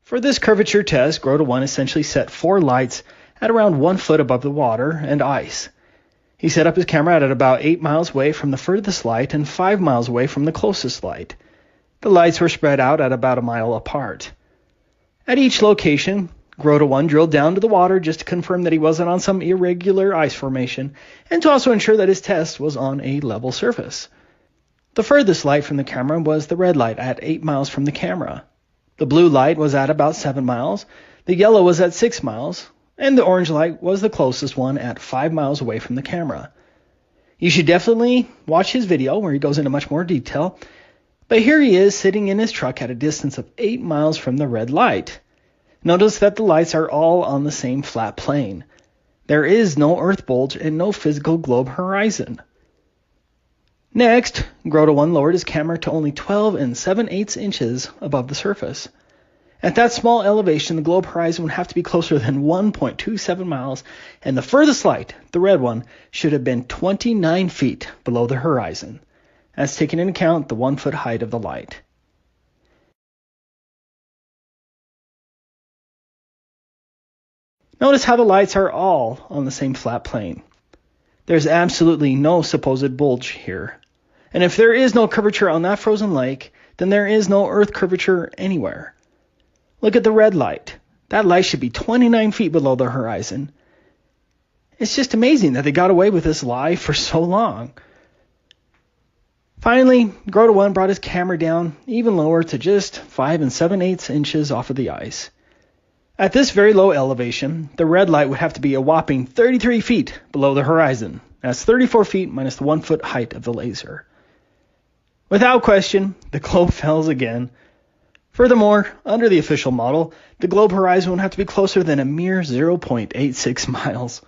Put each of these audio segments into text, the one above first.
For this curvature test, Grota 1 essentially set 4 lights at around 1 foot above the water and ice. He set up his camera at about 8 miles away from the furthest light and 5 miles away from the closest light. The lights were spread out at about a mile apart. At each location, Grota 1 drilled down to the water just to confirm that he wasn't on some irregular ice formation and to also ensure that his test was on a level surface. The furthest light from the camera was the red light at 8 miles from the camera. The blue light was at about 7 miles, the yellow was at 6 miles, and the orange light was the closest one at 5 miles away from the camera. You should definitely watch his video where he goes into much more detail, but here he is sitting in his truck at a distance of 8 miles from the red light. Notice that the lights are all on the same flat plane. There is no earth bulge and no physical globe horizon. Next, Grota 1 lowered his camera to only 12 7/8 inches above the surface. At that small elevation, the globe horizon would have to be closer than 1.27 miles, and the furthest light, the red one, should have been 29 feet below the horizon. That's taking into account the 1 foot height of the light. Notice how the lights are all on the same flat plane. There's absolutely no supposed bulge here. And if there is no curvature on that frozen lake, then there is no earth curvature anywhere. Look at the red light. That light should be 29 feet below the horizon. It's just amazing that they got away with this lie for so long. Finally, Grota 1 brought his camera down even lower to just 5 7/8 inches off of the ice. At this very low elevation, the red light would have to be a whopping 33 feet below the horizon. That's 34 feet minus the 1 foot height of the laser. Without question, the globe fails again. Furthermore, under the official model, the globe horizon would have to be closer than a mere 0.86 miles.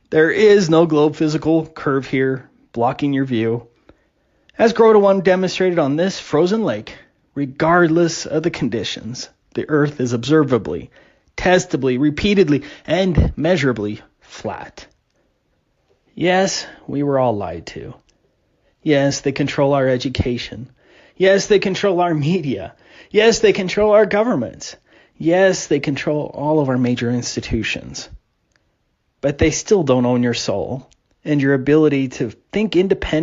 There is no globe physical curve here, blocking your view. As Grota 1 demonstrated on this frozen lake, regardless of the conditions, the Earth is observably, testably, repeatedly, and measurably flat. Yes, we were all lied to. Yes, they control our education. Yes, they control our media. Yes, they control our governments. Yes, they control all of our major institutions. But they still don't own your soul and your ability to think independently